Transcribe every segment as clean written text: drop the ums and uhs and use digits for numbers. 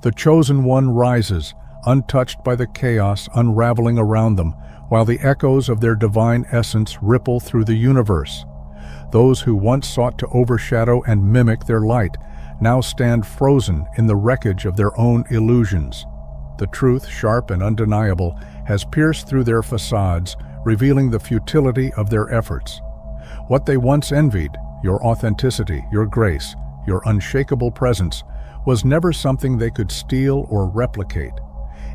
The chosen one rises, untouched by the chaos unraveling around them, while the echoes of their divine essence ripple through the universe. Those who once sought to overshadow and mimic their light now stand frozen in the wreckage of their own illusions. The truth, sharp and undeniable, has pierced through their facades, revealing the futility of their efforts. What they once envied, your authenticity, your grace, your unshakable presence, was never something they could steal or replicate.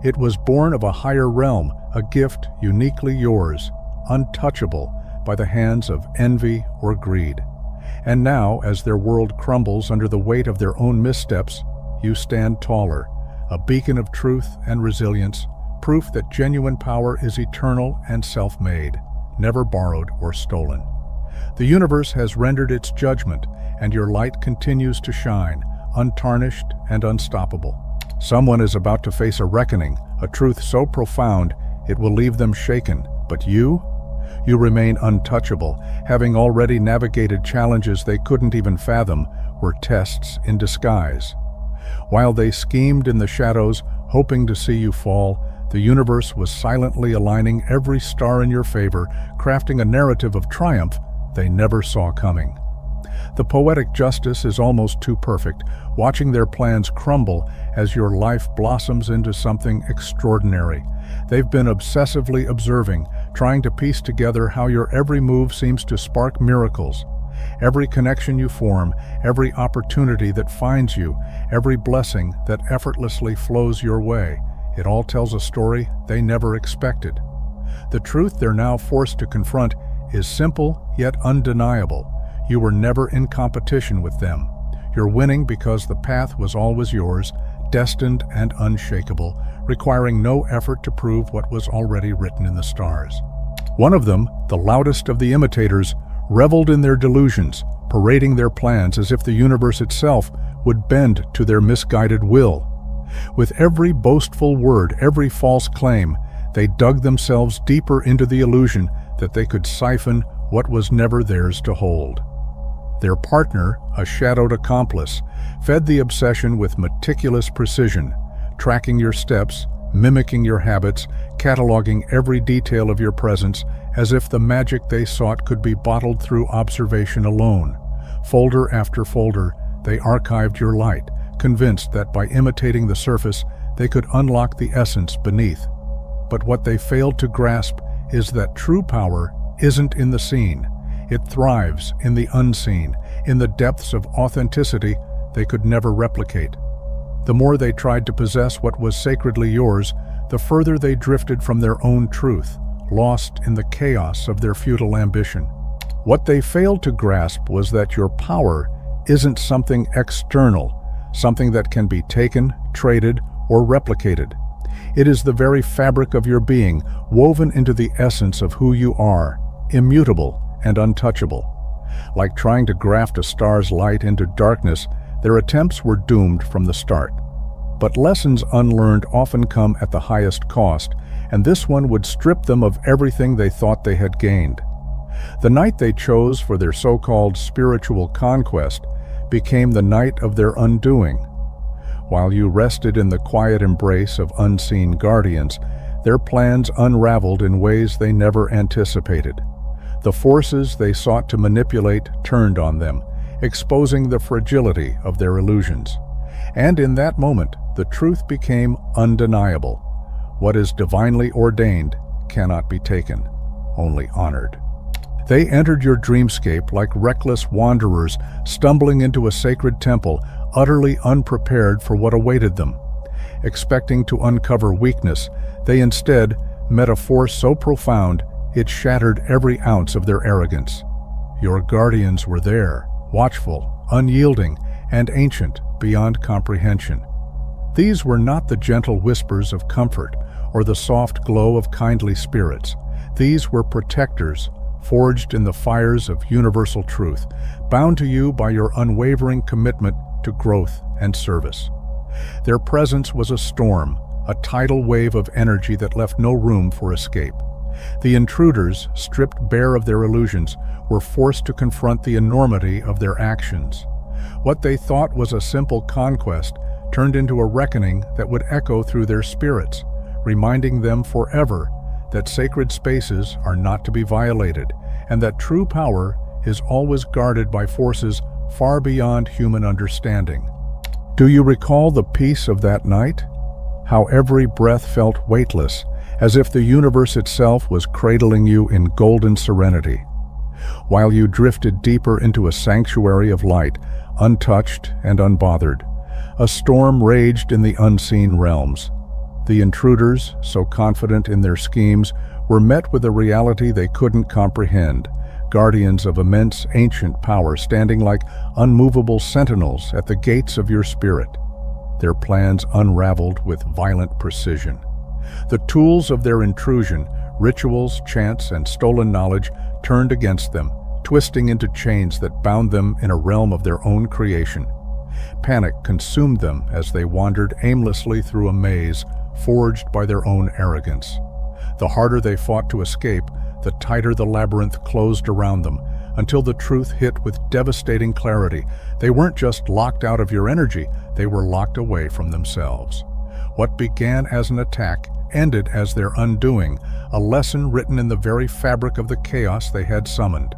It was born of a higher realm, a gift uniquely yours, untouchable by the hands of envy or greed. And now, as their world crumbles under the weight of their own missteps, you stand taller, a beacon of truth and resilience, proof that genuine power is eternal and self-made, never borrowed or stolen. The universe has rendered its judgment, and your light continues to shine, untarnished and unstoppable. Someone is about to face a reckoning, a truth so profound it will leave them shaken. But you remain untouchable, having already navigated challenges they couldn't even fathom were tests in disguise. While they schemed in the shadows, hoping to see you fall, the universe was silently aligning every star in your favor, crafting a narrative of triumph they never saw coming. The poetic justice is almost too perfect, watching their plans crumble as your life blossoms into something extraordinary. They've been obsessively observing, trying to piece together how your every move seems to spark miracles. Every connection you form, every opportunity that finds you, every blessing that effortlessly flows your way, it all tells a story they never expected. The truth they're now forced to confront is simple yet undeniable. You were never in competition with them. You're winning because the path was always yours, destined and unshakable, requiring no effort to prove what was already written in the stars. One of them, the loudest of the imitators, reveled in their delusions, parading their plans as if the universe itself would bend to their misguided will. With every boastful word, every false claim, they dug themselves deeper into the illusion that they could siphon what was never theirs to hold. Their partner, a shadowed accomplice, fed the obsession with meticulous precision, tracking your steps, mimicking your habits, cataloging every detail of your presence, as if the magic they sought could be bottled through observation alone. Folder after folder, they archived your light, convinced that by imitating the surface, they could unlock the essence beneath. But what they failed to grasp is that true power isn't in the seen. It thrives in the unseen, in the depths of authenticity they could never replicate. The more they tried to possess what was sacredly yours, the further they drifted from their own truth, lost in the chaos of their futile ambition. What they failed to grasp was that your power isn't something external, something that can be taken, traded, or replicated. It is the very fabric of your being, woven into the essence of who you are, immutable and untouchable. Like trying to graft a star's light into darkness, their attempts were doomed from the start. But lessons unlearned often come at the highest cost, and this one would strip them of everything they thought they had gained. The night they chose for their so-called spiritual conquest became the night of their undoing. While you rested in the quiet embrace of unseen guardians, their plans unraveled in ways they never anticipated. The forces they sought to manipulate turned on them, exposing the fragility of their illusions. And in that moment, the truth became undeniable. What is divinely ordained cannot be taken, only honored. They entered your dreamscape like reckless wanderers stumbling into a sacred temple, utterly unprepared for what awaited them. Expecting to uncover weakness, they instead met a force so profound it shattered every ounce of their arrogance. Your guardians were there, watchful, unyielding, and ancient beyond comprehension. These were not the gentle whispers of comfort or the soft glow of kindly spirits. These were protectors, forged in the fires of universal truth, bound to you by your unwavering commitment to growth and service. Their presence was a storm, a tidal wave of energy that left no room for escape. The intruders, stripped bare of their illusions, were forced to confront the enormity of their actions. What they thought was a simple conquest turned into a reckoning that would echo through their spirits, reminding them forever that sacred spaces are not to be violated, and that true power is always guarded by forces far beyond human understanding. Do you recall the peace of that night? How every breath felt weightless, as if the universe itself was cradling you in golden serenity. While you drifted deeper into a sanctuary of light, untouched and unbothered, a storm raged in the unseen realms. The intruders, so confident in their schemes, were met with a reality they couldn't comprehend, guardians of immense ancient power standing like unmovable sentinels at the gates of your spirit, their plans unraveled with violent precision. The tools of their intrusion, rituals, chants, and stolen knowledge, turned against them, twisting into chains that bound them in a realm of their own creation. Panic consumed them as they wandered aimlessly through a maze forged by their own arrogance. The harder they fought to escape, the tighter the labyrinth closed around them, until the truth hit with devastating clarity. They weren't just locked out of your energy, they were locked away from themselves. What began as an attack ended as their undoing, a lesson written in the very fabric of the chaos they had summoned.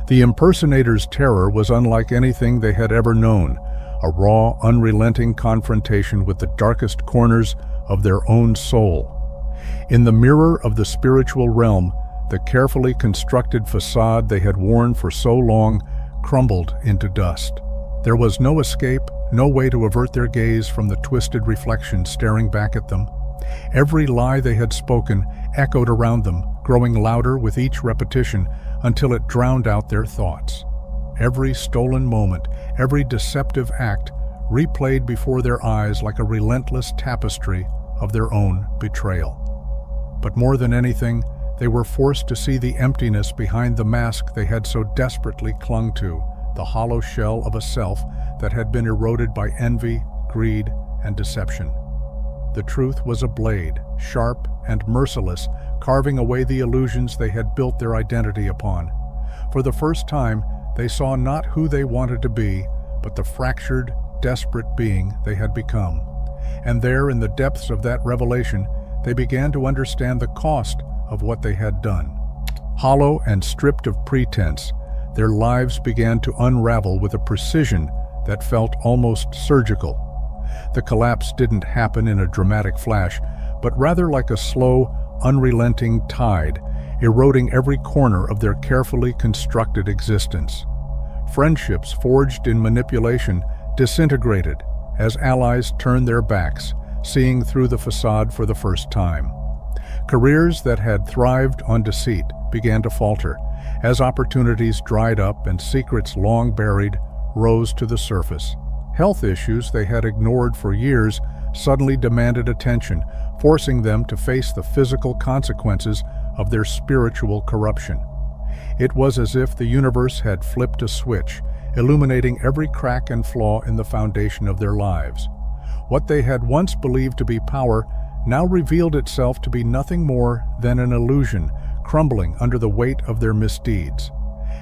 The impersonator's terror was unlike anything they had ever known, a raw, unrelenting confrontation with the darkest corners of their own soul. In the mirror of the spiritual realm, the carefully constructed facade they had worn for so long crumbled into dust. There was no escape, no way to avert their gaze from the twisted reflection staring back at them. Every lie they had spoken echoed around them, growing louder with each repetition until it drowned out their thoughts. Every stolen moment, every deceptive act replayed before their eyes like a relentless tapestry of their own betrayal. But more than anything, they were forced to see the emptiness behind the mask they had so desperately clung to, the hollow shell of a self that had been eroded by envy, greed, and deception. The truth was a blade, sharp and merciless, carving away the illusions they had built their identity upon. For the first time, they saw not who they wanted to be, but the fractured, desperate being they had become. And there, in the depths of that revelation, they began to understand the cost of what they had done. Hollow and stripped of pretense, their lives began to unravel with a precision that felt almost surgical. The collapse didn't happen in a dramatic flash, but rather like a slow, unrelenting tide, eroding every corner of their carefully constructed existence. Friendships forged in manipulation disintegrated as allies turned their backs, seeing through the facade for the first time. Careers that had thrived on deceit began to falter as opportunities dried up and secrets long buried rose to the surface. Health issues they had ignored for years suddenly demanded attention, forcing them to face the physical consequences of their spiritual corruption. It was as if the universe had flipped a switch, illuminating every crack and flaw in the foundation of their lives. What they had once believed to be power now revealed itself to be nothing more than an illusion, crumbling under the weight of their misdeeds.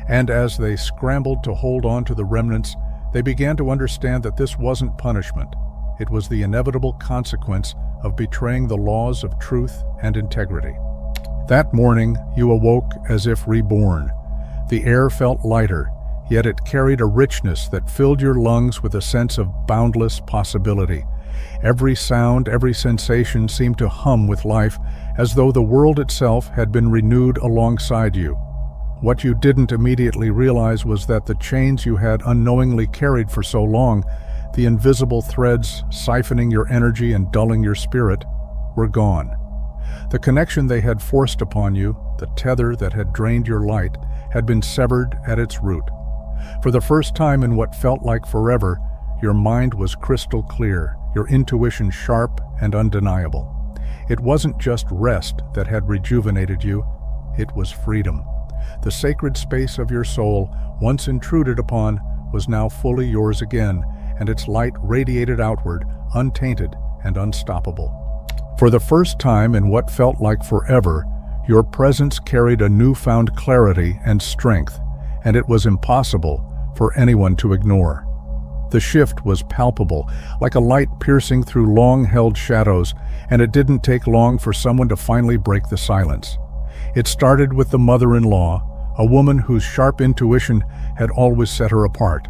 And as they scrambled to hold on to the remnants, they began to understand that this wasn't punishment. It was the inevitable consequence of betraying the laws of truth and integrity. That morning, you awoke as if reborn. The air felt lighter, yet it carried a richness that filled your lungs with a sense of boundless possibility. Every sound, every sensation seemed to hum with life, as though the world itself had been renewed alongside you. What you didn't immediately realize was that the chains you had unknowingly carried for so long, the invisible threads siphoning your energy and dulling your spirit, were gone. The connection they had forced upon you, the tether that had drained your light, had been severed at its root. For the first time in what felt like forever, your mind was crystal clear, your intuition sharp and undeniable. It wasn't just rest that had rejuvenated you, it was freedom. The sacred space of your soul, once intruded upon, was now fully yours again, and its light radiated outward, untainted and unstoppable. For the first time in what felt like forever, your presence carried a newfound clarity and strength, and it was impossible for anyone to ignore. The shift was palpable, like a light piercing through long-held shadows, and it didn't take long for someone to finally break the silence. It started with the mother-in-law, a woman whose sharp intuition had always set her apart.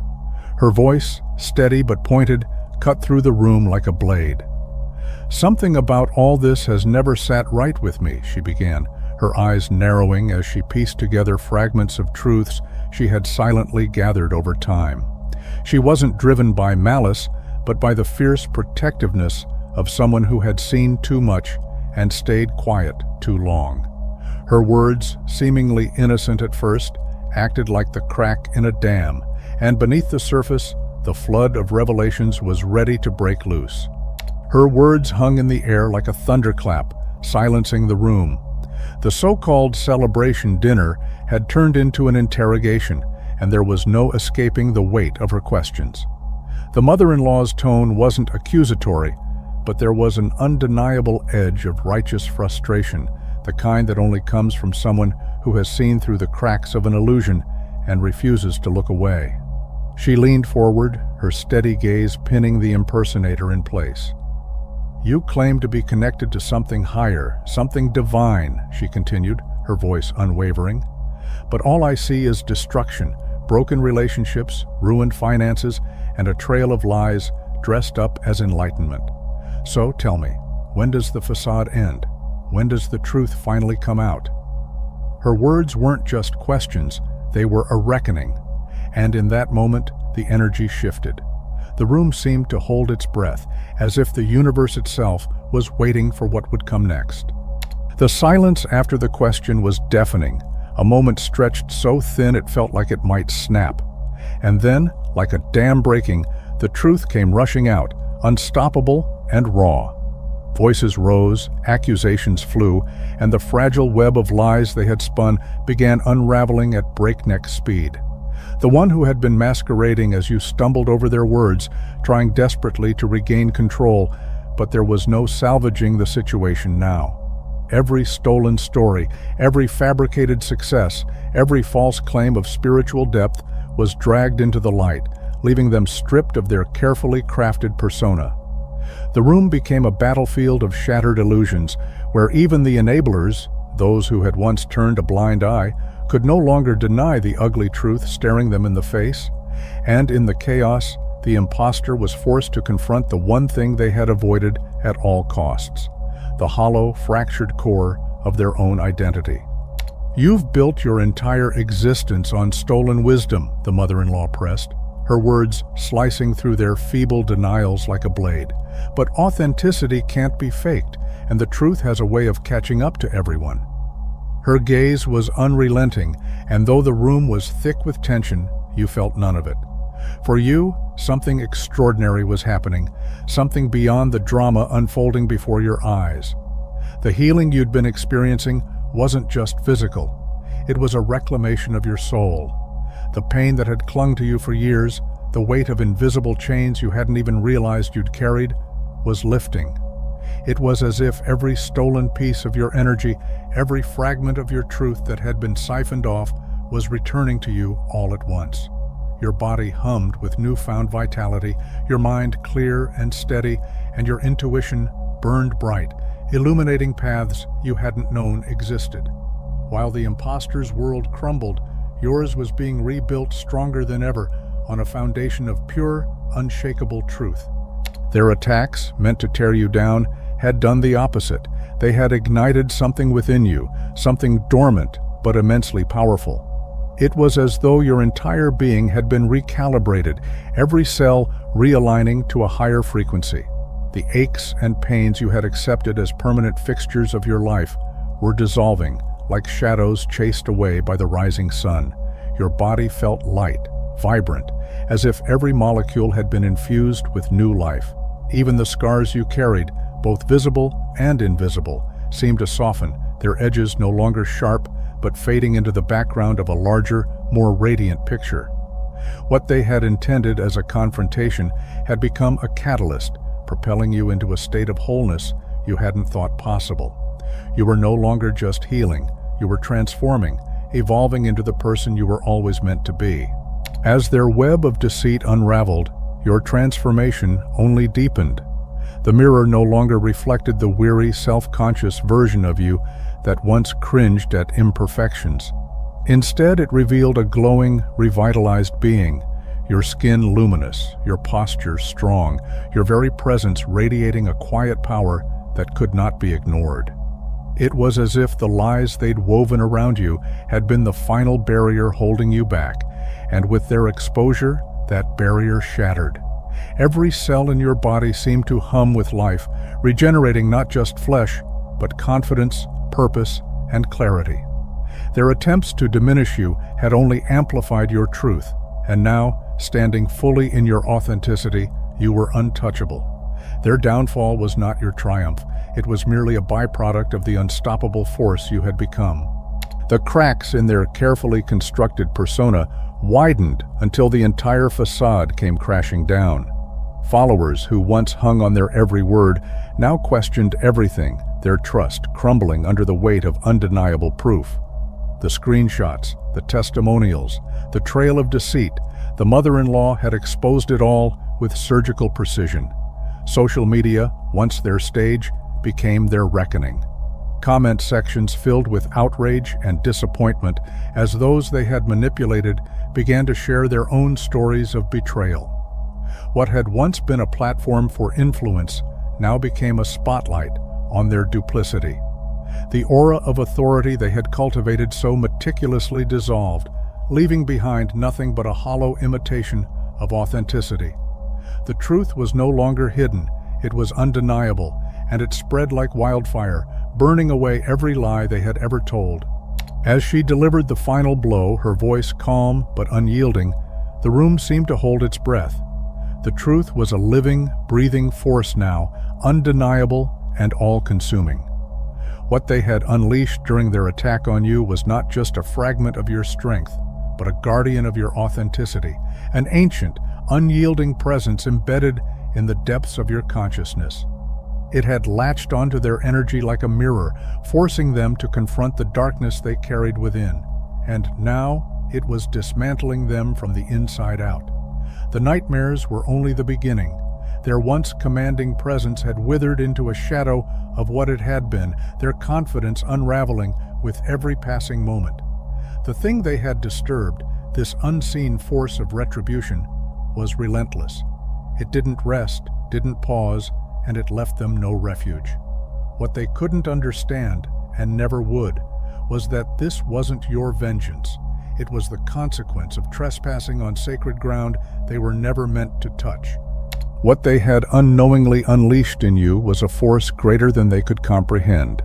Her voice, steady but pointed, cut through the room like a blade. "Something about all this has never sat right with me," she began, her eyes narrowing as she pieced together fragments of truths she had silently gathered over time. She wasn't driven by malice, but by the fierce protectiveness of someone who had seen too much and stayed quiet too long. Her words, seemingly innocent at first, acted like the crack in a dam, and beneath the surface, the flood of revelations was ready to break loose. Her words hung in the air like a thunderclap, silencing the room. The so-called celebration dinner had turned into an interrogation, and there was no escaping the weight of her questions. The mother-in-law's tone wasn't accusatory, but there was an undeniable edge of righteous frustration, the kind that only comes from someone who has seen through the cracks of an illusion and refuses to look away. She leaned forward, her steady gaze pinning the impersonator in place. "You claim to be connected to something higher, something divine," she continued, her voice unwavering. "But all I see is destruction, broken relationships, ruined finances, and a trail of lies dressed up as enlightenment. So tell me, when does the facade end? When does the truth finally come out?" Her words weren't just questions, they were a reckoning. And in that moment, the energy shifted. The room seemed to hold its breath, as if the universe itself was waiting for what would come next. The silence after the question was deafening, a moment stretched so thin it felt like it might snap. And then, like a dam breaking, the truth came rushing out, unstoppable and raw. Voices rose, accusations flew, and the fragile web of lies they had spun began unraveling at breakneck speed. The one who had been masquerading as you stumbled over their words, trying desperately to regain control, but there was no salvaging the situation now. Every stolen story, every fabricated success, every false claim of spiritual depth was dragged into the light, leaving them stripped of their carefully crafted persona. The room became a battlefield of shattered illusions, where even the enablers, those who had once turned a blind eye, could no longer deny the ugly truth staring them in the face. And in the chaos, the imposter was forced to confront the one thing they had avoided at all costs: the hollow, fractured core of their own identity. "You've built your entire existence on stolen wisdom," the mother-in-law pressed, her words slicing through their feeble denials like a blade. "But authenticity can't be faked, and the truth has a way of catching up to everyone." Her gaze was unrelenting, and though the room was thick with tension, you felt none of it. For you, something extraordinary was happening, something beyond the drama unfolding before your eyes. The healing you'd been experiencing wasn't just physical. It was a reclamation of your soul. The pain that had clung to you for years, the weight of invisible chains you hadn't even realized you'd carried, was lifting. It was as if every stolen piece of your energy, every fragment of your truth that had been siphoned off, was returning to you all at once. Your body hummed with newfound vitality, your mind clear and steady, and your intuition burned bright, illuminating paths you hadn't known existed. While the imposter's world crumbled, yours was being rebuilt stronger than ever on a foundation of pure, unshakable truth. Their attacks, meant to tear you down, had done the opposite. They had ignited something within you, something dormant but immensely powerful. It was as though your entire being had been recalibrated, every cell realigning to a higher frequency. The aches and pains you had accepted as permanent fixtures of your life were dissolving, like shadows chased away by the rising sun. Your body felt light, vibrant, as if every molecule had been infused with new life. Even the scars you carried, both visible and invisible, seemed to soften, their edges no longer sharp, but fading into the background of a larger, more radiant picture. What they had intended as a confrontation had become a catalyst, propelling you into a state of wholeness you hadn't thought possible. You were no longer just healing, you were transforming, evolving into the person you were always meant to be. As their web of deceit unraveled, your transformation only deepened. The mirror no longer reflected the weary, self-conscious version of you that once cringed at imperfections. Instead, it revealed a glowing, revitalized being, your skin luminous, your posture strong, your very presence radiating a quiet power that could not be ignored. It was as if the lies they'd woven around you had been the final barrier holding you back, and with their exposure, that barrier shattered. Every cell in your body seemed to hum with life, regenerating not just flesh, but confidence, purpose, and clarity. Their attempts to diminish you had only amplified your truth, and now, standing fully in your authenticity, you were untouchable. Their downfall was not your triumph. It was merely a byproduct of the unstoppable force you had become. The cracks in their carefully constructed persona widened until the entire facade came crashing down. Followers who once hung on their every word now questioned everything, their trust crumbling under the weight of undeniable proof. The screenshots, the testimonials, the trail of deceit, the mother-in-law had exposed it all with surgical precision. Social media, once their stage, became their reckoning. Comment sections filled with outrage and disappointment as those they had manipulated began to share their own stories of betrayal. What had once been a platform for influence now became a spotlight on their duplicity. The aura of authority they had cultivated so meticulously dissolved, leaving behind nothing but a hollow imitation of authenticity. The truth was no longer hidden, it was undeniable, and it spread like wildfire, burning away every lie they had ever told. As she delivered the final blow, her voice calm but unyielding, the room seemed to hold its breath. The truth was a living, breathing force now, undeniable and all-consuming. What they had unleashed during their attack on you was not just a fragment of your strength, but a guardian of your authenticity, an ancient, unyielding presence embedded in the depths of your consciousness. It had latched onto their energy like a mirror, forcing them to confront the darkness they carried within. And now it was dismantling them from the inside out. The nightmares were only the beginning. Their once commanding presence had withered into a shadow of what it had been, their confidence unraveling with every passing moment. The thing they had disturbed, this unseen force of retribution, was relentless. It didn't rest, didn't pause, and it left them no refuge. What they couldn't understand, and never would, was that this wasn't your vengeance. It was the consequence of trespassing on sacred ground they were never meant to touch. What they had unknowingly unleashed in you was a force greater than they could comprehend,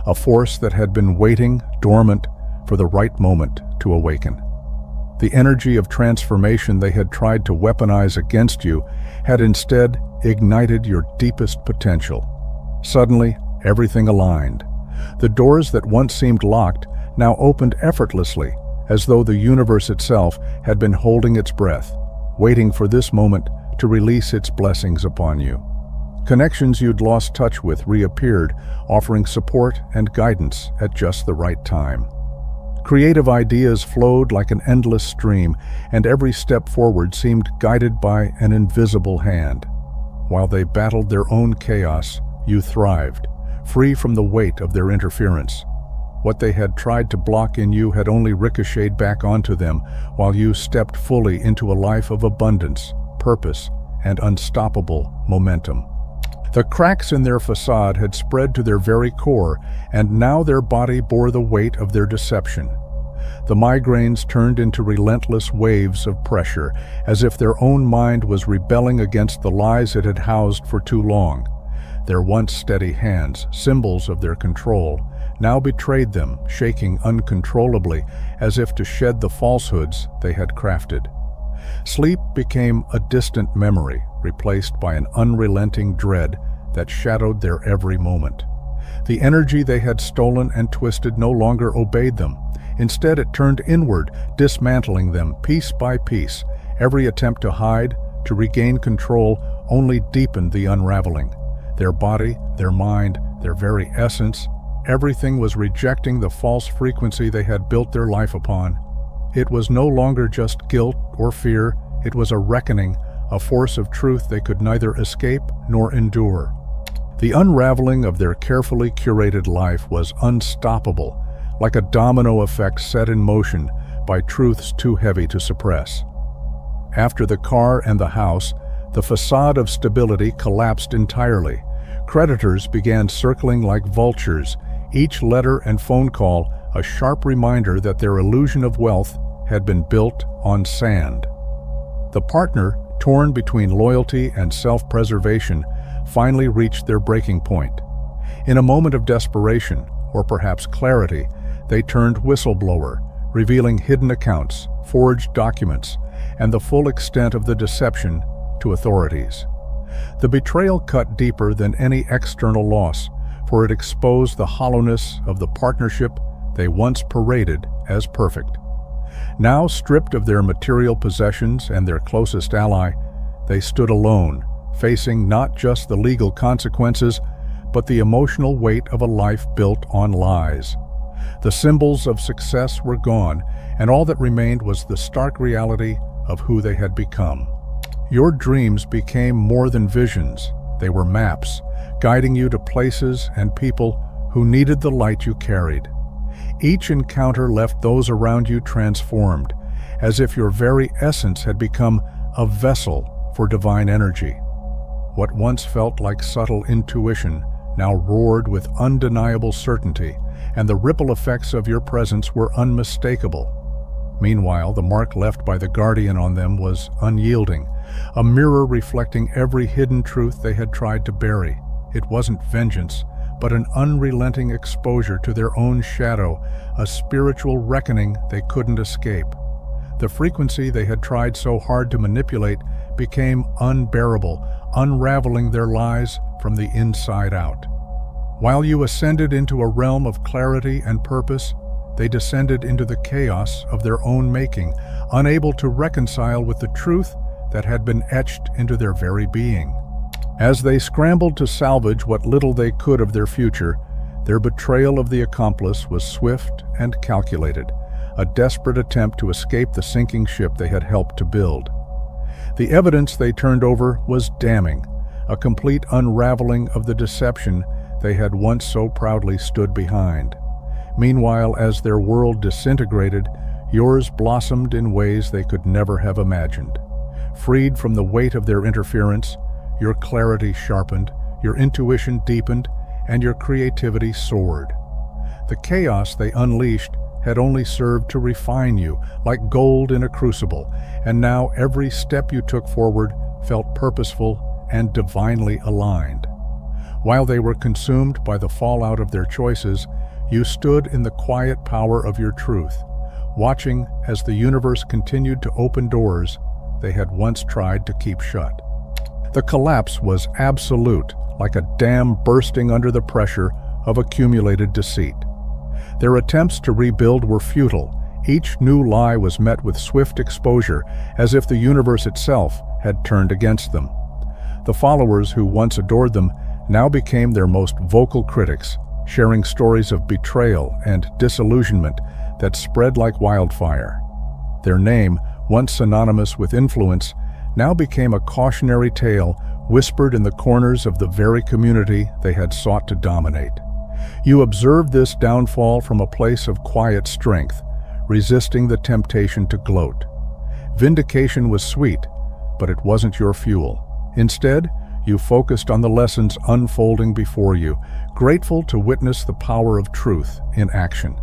a force that had been waiting, dormant, for the right moment to awaken. The energy of transformation they had tried to weaponize against you had instead ignited your deepest potential. Suddenly, everything aligned. The doors that once seemed locked now opened effortlessly, as though the universe itself had been holding its breath, waiting for this moment to release its blessings upon you. Connections you'd lost touch with reappeared, offering support and guidance at just the right time. Creative ideas flowed like an endless stream, and every step forward seemed guided by an invisible hand. While they battled their own chaos, you thrived, free from the weight of their interference. What they had tried to block in you had only ricocheted back onto them, while you stepped fully into a life of abundance, purpose, and unstoppable momentum. The cracks in their facade had spread to their very core, and now their body bore the weight of their deception. The migraines turned into relentless waves of pressure, as if their own mind was rebelling against the lies it had housed for too long. Their once steady hands, symbols of their control, now betrayed them, shaking uncontrollably, as if to shed the falsehoods they had crafted. Sleep became a distant memory, replaced by an unrelenting dread that shadowed their every moment. The energy they had stolen and twisted no longer obeyed them. Instead, it turned inward, dismantling them piece by piece. Every attempt to hide, to regain control, only deepened the unraveling. Their body, their mind, their very essence, everything was rejecting the false frequency they had built their life upon. It was no longer just guilt or fear, it was a reckoning, a force of truth they could neither escape nor endure. The unraveling of their carefully curated life was unstoppable, like a domino effect set in motion by truths too heavy to suppress. After the car and the house, the facade of stability collapsed entirely. Creditors began circling like vultures, each letter and phone call a sharp reminder that their illusion of wealth had been built on sand. The partner, torn between loyalty and self-preservation, finally reached their breaking point. In a moment of desperation, or perhaps clarity, they turned whistleblower, revealing hidden accounts, forged documents, and the full extent of the deception to authorities. The betrayal cut deeper than any external loss, for it exposed the hollowness of the partnership they once paraded as perfect. Now stripped of their material possessions and their closest ally, they stood alone, facing not just the legal consequences, but the emotional weight of a life built on lies. The symbols of success were gone, and all that remained was the stark reality of who they had become. Your dreams became more than visions. They were maps, guiding you to places and people who needed the light you carried. Each encounter left those around you transformed, as if your very essence had become a vessel for divine energy. What once felt like subtle intuition now roared with undeniable certainty, and the ripple effects of your presence were unmistakable. Meanwhile, the mark left by the guardian on them was unyielding, a mirror reflecting every hidden truth they had tried to bury. It wasn't vengeance, but an unrelenting exposure to their own shadow, a spiritual reckoning they couldn't escape. The frequency they had tried so hard to manipulate became unbearable, unraveling their lies from the inside out. While you ascended into a realm of clarity and purpose, they descended into the chaos of their own making, unable to reconcile with the truth that had been etched into their very being. As they scrambled to salvage what little they could of their future, their betrayal of the accomplice was swift and calculated, a desperate attempt to escape the sinking ship they had helped to build. The evidence they turned over was damning, a complete unraveling of the deception they had once so proudly stood behind. Meanwhile, as their world disintegrated, yours blossomed in ways they could never have imagined. Freed from the weight of their interference, your clarity sharpened, your intuition deepened, and your creativity soared. The chaos they unleashed had only served to refine you, like gold in a crucible, and now every step you took forward felt purposeful and divinely aligned. While they were consumed by the fallout of their choices, you stood in the quiet power of your truth, watching as the universe continued to open doors they had once tried to keep shut. The collapse was absolute, like a dam bursting under the pressure of accumulated deceit. Their attempts to rebuild were futile. Each new lie was met with swift exposure, as if the universe itself had turned against them. The followers who once adored them now became their most vocal critics, sharing stories of betrayal and disillusionment that spread like wildfire. Their name, once synonymous with influence, now became a cautionary tale whispered in the corners of the very community they had sought to dominate. You observed this downfall from a place of quiet strength, resisting the temptation to gloat. Vindication was sweet, but it wasn't your fuel. Instead, you focused on the lessons unfolding before you, grateful to witness the power of truth in action.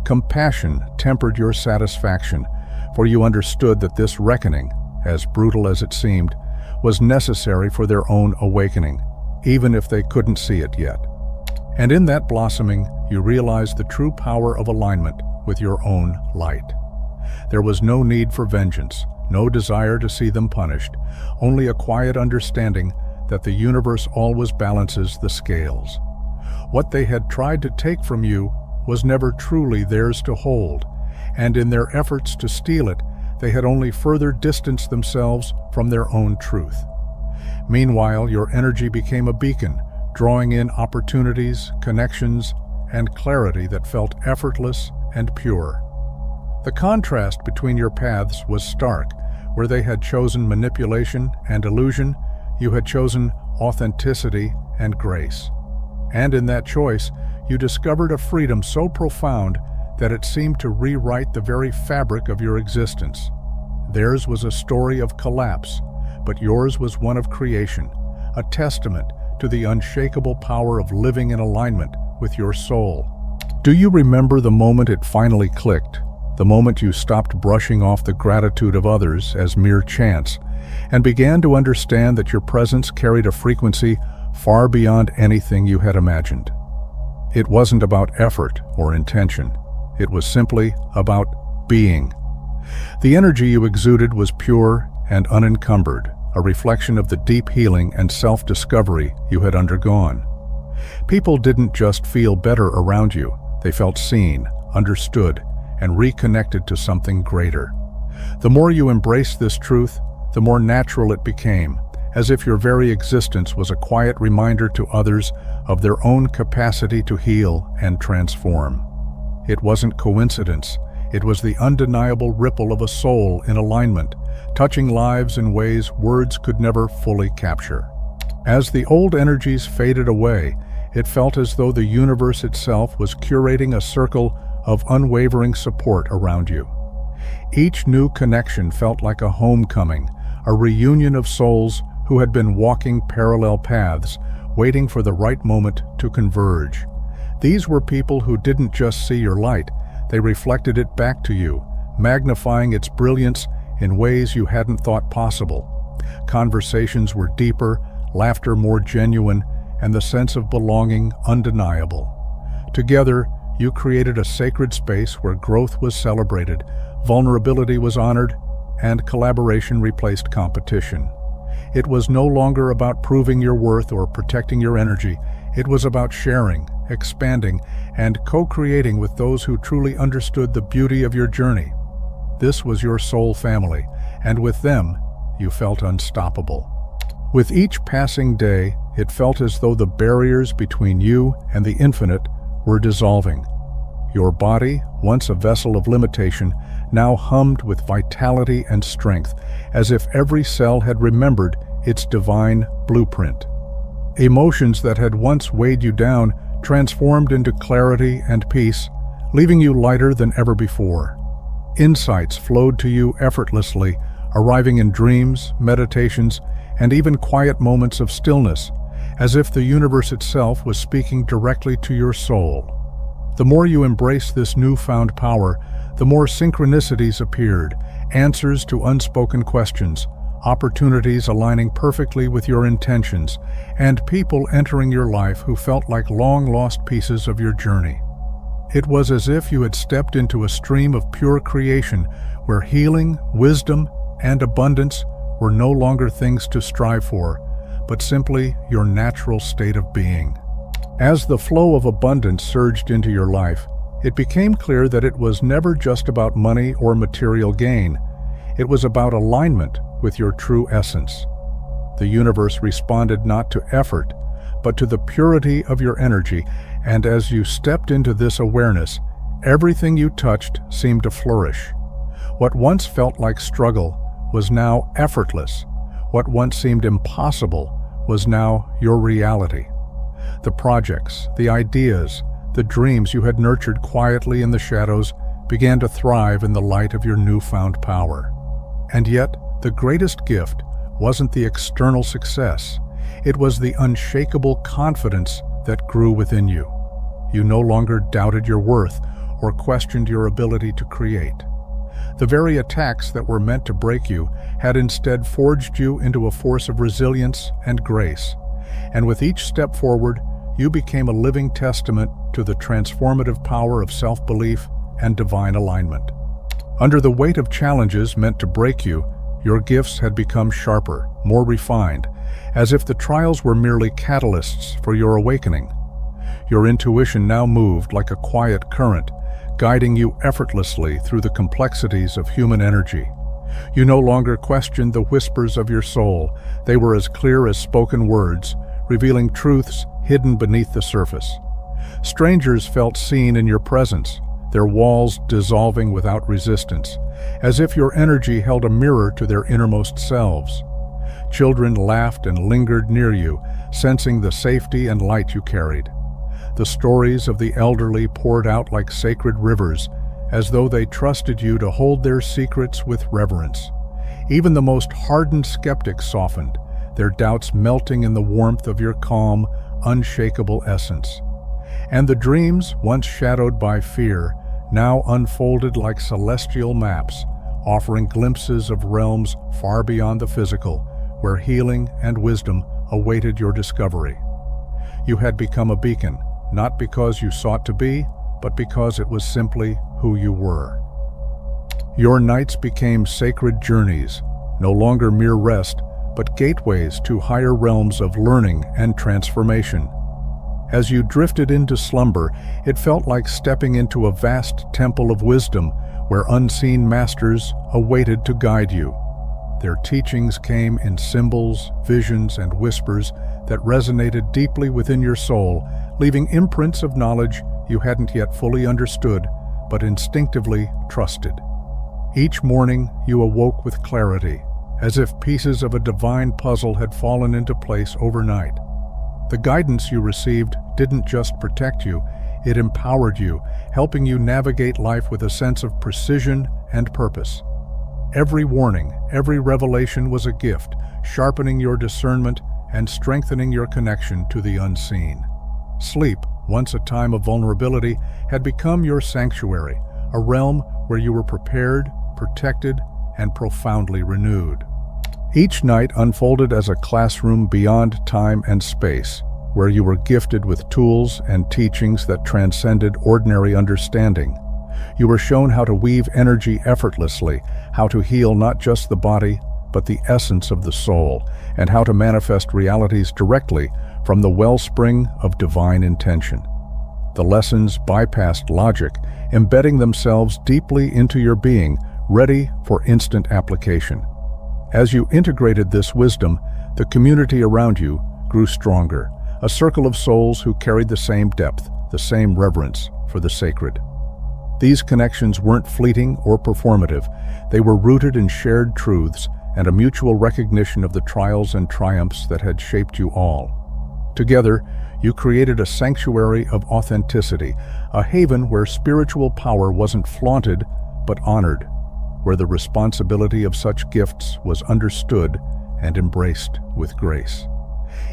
Compassion tempered your satisfaction, for you understood that this reckoning, as brutal as it seemed, was necessary for their own awakening, even if they couldn't see it yet. And in that blossoming, you realized the true power of alignment with your own light. There was no need for vengeance, no desire to see them punished, only a quiet understanding that the universe always balances the scales. What they had tried to take from you was never truly theirs to hold, and in their efforts to steal it, they had only further distanced themselves from their own truth. Meanwhile, your energy became a beacon, drawing in opportunities, connections, and clarity that felt effortless and pure. The contrast between your paths was stark. Where they had chosen manipulation and illusion, you had chosen authenticity and grace. And in that choice, you discovered a freedom so profound that it seemed to rewrite the very fabric of your existence. Theirs was a story of collapse, but yours was one of creation, a testament to the unshakable power of living in alignment with your soul. Do you remember the moment it finally clicked? The moment you stopped brushing off the gratitude of others as mere chance and began to understand that your presence carried a frequency far beyond anything you had imagined. It wasn't about effort or intention. It was simply about being. The energy you exuded was pure and unencumbered, a reflection of the deep healing and self-discovery you had undergone. People didn't just feel better around you, they felt seen, understood, and reconnected to something greater. The more you embraced this truth, the more natural it became, as if your very existence was a quiet reminder to others of their own capacity to heal and transform. It wasn't coincidence, it was the undeniable ripple of a soul in alignment, touching lives in ways words could never fully capture. As the old energies faded away, it felt as though the universe itself was curating a circle of unwavering support around you. Each new connection felt like a homecoming, a reunion of souls who had been walking parallel paths, waiting for the right moment to converge. These were people who didn't just see your light, they reflected it back to you, magnifying its brilliance in ways you hadn't thought possible. Conversations were deeper, laughter more genuine, and the sense of belonging undeniable. Together, you created a sacred space where growth was celebrated, vulnerability was honored, and collaboration replaced competition. It was no longer about proving your worth or protecting your energy. It was about sharing, expanding, and co-creating with those who truly understood the beauty of your journey. This was your soul family, and with them, you felt unstoppable. With each passing day, it felt as though the barriers between you and the infinite were dissolving. Your body, once a vessel of limitation, now hummed with vitality and strength, as if every cell had remembered its divine blueprint. Emotions that had once weighed you down transformed into clarity and peace, leaving you lighter than ever before. Insights flowed to you effortlessly, arriving in dreams, meditations, and even quiet moments of stillness, as if the universe itself was speaking directly to your soul. The more you embraced this newfound power, the more synchronicities appeared, answers to unspoken questions, opportunities aligning perfectly with your intentions, and people entering your life who felt like long-lost pieces of your journey. It was as if you had stepped into a stream of pure creation where healing, wisdom, and abundance were no longer things to strive for, but simply your natural state of being. As the flow of abundance surged into your life, it became clear that it was never just about money or material gain. It was about alignment with your true essence. The universe responded not to effort, but to the purity of your energy, and as you stepped into this awareness, everything you touched seemed to flourish. What once felt like struggle was now effortless. What once seemed impossible was now your reality. The projects, the ideas, the dreams you had nurtured quietly in the shadows began to thrive in the light of your newfound power. And yet, the greatest gift wasn't the external success. It was the unshakable confidence that grew within you. You no longer doubted your worth or questioned your ability to create. The very attacks that were meant to break you had instead forged you into a force of resilience and grace. And with each step forward, you became a living testament to the transformative power of self-belief and divine alignment. Under the weight of challenges meant to break you, your gifts had become sharper, more refined, as if the trials were merely catalysts for your awakening. Your intuition now moved like a quiet current, guiding you effortlessly through the complexities of human energy. You no longer questioned the whispers of your soul. They were as clear as spoken words, revealing truths hidden beneath the surface. Strangers felt seen in your presence, their walls dissolving without resistance, as if your energy held a mirror to their innermost selves. Children laughed and lingered near you, sensing the safety and light you carried. The stories of the elderly poured out like sacred rivers, as though they trusted you to hold their secrets with reverence. Even the most hardened skeptics softened, their doubts melting in the warmth of your calm, unshakable essence. And the dreams, once shadowed by fear, now unfolded like celestial maps, offering glimpses of realms far beyond the physical, where healing and wisdom awaited your discovery. You had become a beacon, not because you sought to be, but because it was simply who you were. Your nights became sacred journeys, no longer mere rest, but gateways to higher realms of learning and transformation. As you drifted into slumber, it felt like stepping into a vast temple of wisdom where unseen masters awaited to guide you. Their teachings came in symbols, visions, and whispers that resonated deeply within your soul, leaving imprints of knowledge you hadn't yet fully understood, but instinctively trusted. Each morning, you awoke with clarity, as if pieces of a divine puzzle had fallen into place overnight. The guidance you received didn't just protect you, it empowered you, helping you navigate life with a sense of precision and purpose. Every warning, every revelation was a gift, sharpening your discernment and strengthening your connection to the unseen. Sleep, once a time of vulnerability, had become your sanctuary, a realm where you were prepared, protected, and profoundly renewed. Each night unfolded as a classroom beyond time and space, where you were gifted with tools and teachings that transcended ordinary understanding. You were shown how to weave energy effortlessly, how to heal not just the body, but the essence of the soul, and how to manifest realities directly from the wellspring of divine intention. The lessons bypassed logic, embedding themselves deeply into your being, ready for instant application. As you integrated this wisdom, the community around you grew stronger, a circle of souls who carried the same depth, the same reverence for the sacred. These connections weren't fleeting or performative. They were rooted in shared truths and a mutual recognition of the trials and triumphs that had shaped you all. Together, you created a sanctuary of authenticity, a haven where spiritual power wasn't flaunted, but honored, where the responsibility of such gifts was understood and embraced with grace.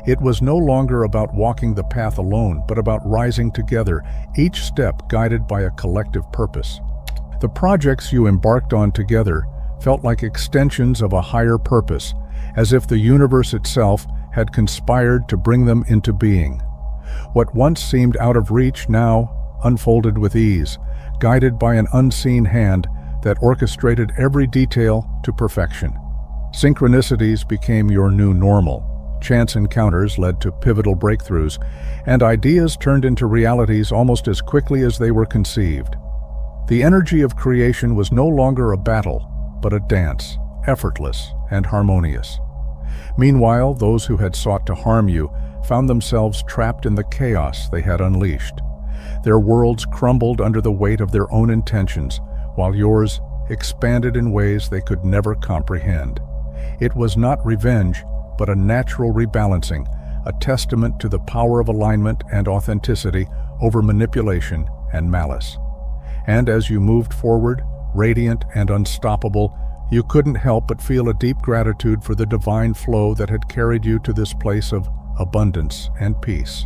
It was no longer about walking the path alone, but about rising together, each step guided by a collective purpose. The projects you embarked on together felt like extensions of a higher purpose, as if the universe itself had conspired to bring them into being. What once seemed out of reach now unfolded with ease, guided by an unseen hand that orchestrated every detail to perfection. Synchronicities became your new normal. Chance encounters led to pivotal breakthroughs, and ideas turned into realities almost as quickly as they were conceived. The energy of creation was no longer a battle, but a dance, effortless and harmonious. Meanwhile, those who had sought to harm you found themselves trapped in the chaos they had unleashed. Their worlds crumbled under the weight of their own intentions, while yours expanded in ways they could never comprehend. It was not revenge, but a natural rebalancing, a testament to the power of alignment and authenticity over manipulation and malice. And as you moved forward, radiant and unstoppable, you couldn't help but feel a deep gratitude for the divine flow that had carried you to this place of abundance and peace.